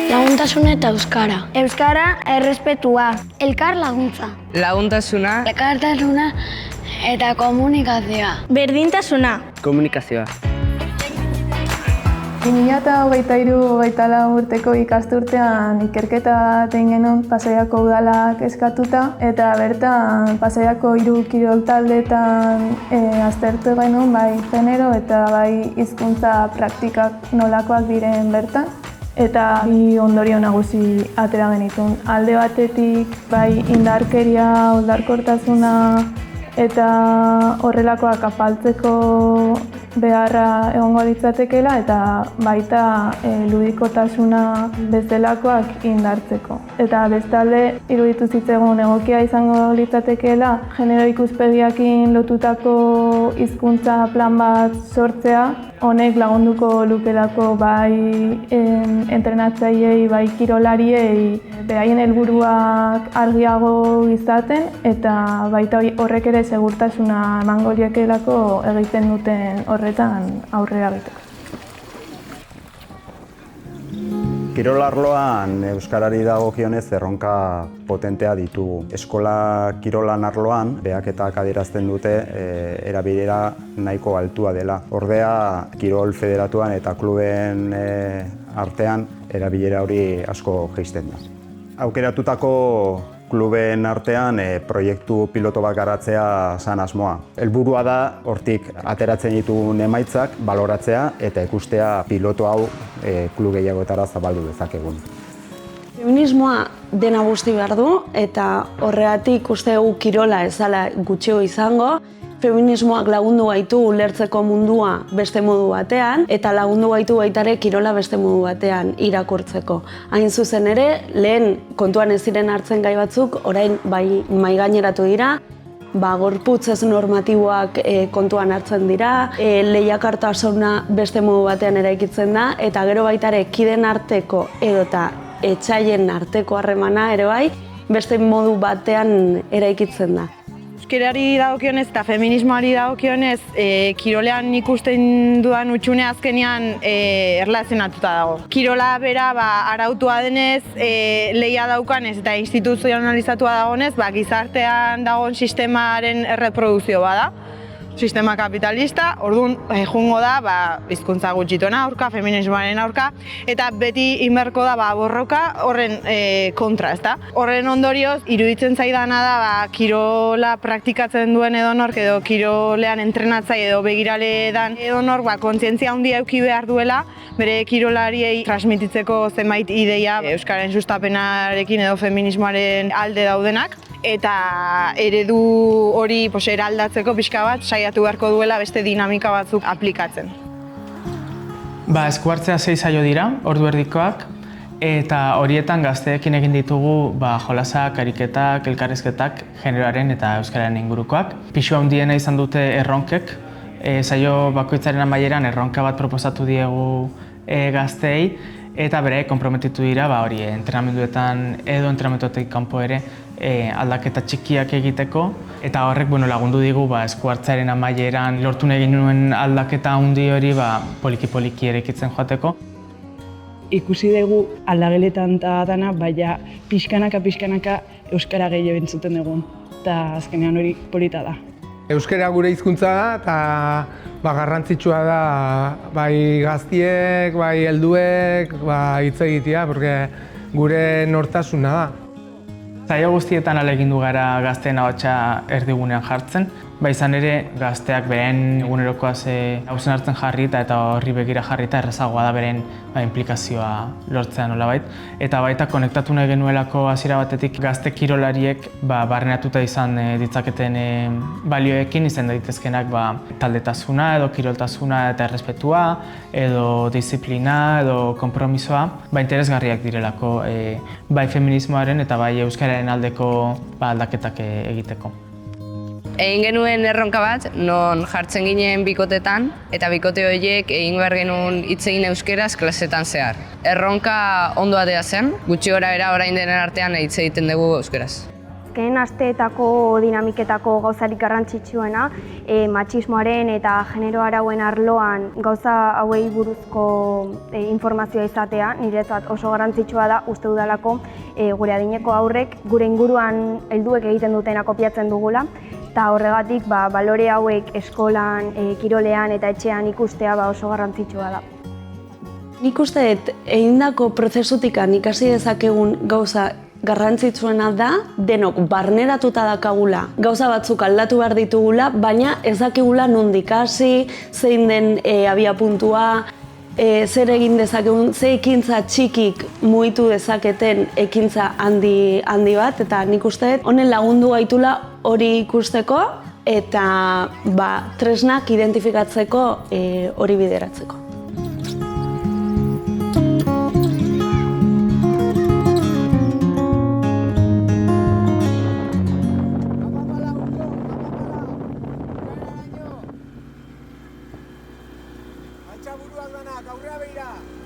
Laguntasuna eta euskara. Euskara, errespetua. Elkar laguntza. Laguntasuna. Elkartasuna eta komunikazioa. Berdintasuna. Komunikazioa. 2023-2024 urteko ikasturtean ikerketa egin genuen Pasaiako udalak eskatuta eta bertan Pasaiako 3 kirol taldeetan aztertu genuen bai genero eta bai hizkuntza praktikak nolakoak diren bertan. Eta bi ondorio nagusi atera genituen. Alde batetik bai indarkeria, oldarkortasuna eta horrelakoak apaltzeko beharra egongo litzatekeela eta baita ludikotasuna bestelakoak indartzeko. Eta bestalde iruditu zitzaigun egokia izango litzatekeela genero ikuspegiakin lotutako hizkuntza plan bat sortzea. Honek lagunduko lukelako bai entrenatzaileei, bai kirolariei beraien helburuak argiago izaten eta baita horrek ere segurtasuna emango liekeelako egiten duten horretan aurrera egiteko. Kirol arloan euskarari dagokionez erronka potentea ditugu. Eskola kirolan arloan behaketak adierazten dute erabilera nahiko altua dela. Ordea, kirol federatuan eta kluben artean erabilera hori asko jaisten da. Aukeratutako kluben artean proiektu piloto bat garatzea zan asmoa. Helburua da hortik ateratzen ditugun emaitzak baloratzea eta ikustea piloto hau klub gehiagotara zabaldu dezakegun. Feminismoa dena guzti behar du eta horregatik uste dugu kirola ez dela gutxio izango. Feminismoak lagundu gaitu ulertzeko mundua beste modu batean eta lagundu gaitu baita ere kirola beste modu batean irakurtzeko. Hain zuzen ere, lehen kontuan ez ziren hartzen gai batzuk, orain bai mahaigaineratu dira, gorputz ez normatiboak kontuan hartzen dira, lehiakartasuna beste modu batean eraikitzen da eta gero baita ere kideen arteko edota etsaien arteko harremana ere bai beste modu batean eraikitzen da. Euskarari dagokionez eta feminismoari dagokionez kirolean ikusten dudan hutsune azkenean erlazionatuta dago. Kirola bera arautua denez, lehia daukanez eta instituzionalizatua dagoenez, gizartean dagoen sistemaren erreprodukzio bada. Sistema kapitalista, orduan jungo da hizkuntza gutxituen aurka, feminismoaren aurka, eta beti inberko da borroka horren kontra, ezta? Horren ondorioz, iruditzen zaidana da kirola praktikatzen duen edonork edo kirolean entrenatzai edo begirale dan edonork kontzientzia handia eduki behar duela, bere kirolariei transmititzeko zenbait ideia euskararen sustapenarekin edo feminismoaren alde daudenak. Eta eredu hori eraldatzeko pixka bat saiatu beharko duela beste dinamika batzuk aplikatzen. Esku hartzea 6 saio dira, ordu erdikoak, eta horietan gazteekin egin ditugu jolasak, ariketak, elkarrizketak, generoaren eta euskararen ingurukoak. Pisu handiena izan dute erronkek, saio bakoitzaren amaieran erronka bat proposatu diegu gazteei, eta bere konprometitu dira entrenamenduetan edo entrenamenduetik kanpo ere aldaketa txikiak egiteko eta horrek lagundu digu esku hartzearen amaieran lortu egin nuen aldaketa handi hori poliki-poliki erekitzen joateko. Ikusi dugu aldageletan eta dana, baina pixkanaka euskara gehiago entzuten dugun eta azkenean hori polita da. Euskara gure hizkuntza da eta garrantzitsua da bai gaztiek, bai helduek hitz egitea, porque gure nortasuna da. Saio guztietan ahalegindu gara gazteen ahotsa erdigunean jartzen, izan ere gazteak beren egunerokoaz hauzen hartzen jarrita eta horri begira jarrita errazagoa da beren implikazioa lortzea nolabait. Eta baita konektatu nahi genuelako hasiera batetik gazte kirolariek barrenatuta izan ditzaketen balioekin izan daitezkenak taldetasuna edo kiroltasuna eta errespetua edo disiplina edo konpromisoa interesgarriak direlako bai feminismoaren eta bai euskararen aldeko aldaketak egiteko. Egin genuen erronka bat, non jartzen ginen bikotetan, eta bikote horiek egin behar genuen hitz egin euskeraz klasetan zehar. Erronka ondo atea zen, gutxi gora bera orain denen artean hitz egiten dugu euskeraz. azkenen asteetako dinamiketako gauzarik garrantzitsuena, matxismoaren eta genero arauen arloan gauza hauei buruzko informazioa izatea, niretzat oso garrantzitsua da, uste dudalako gure adineko haurrek gure inguruan helduek egiten dutena kopiatzen dugula, eta horregatik balore hauek eskolan, kirolean eta etxean ikustea oso garrantzitsua da. Nik uste dut, egindako prozesutikan ikasi dezakegun gauza garrantzitsuena da, denok barneratuta dakagula, gauza batzuk aldatu behar ditugula, baina ez dakigula nondik hasi, zein den abiapuntua, zer egin dezakegun, ze ekintza txikik mugitu dezaketen ekintza handi bat, eta nik uste dut, honen lagundu gaitula hori ikusteko, eta tresnak identifikatzeko hori bideratzeko. Buruak danak, aurrera begira!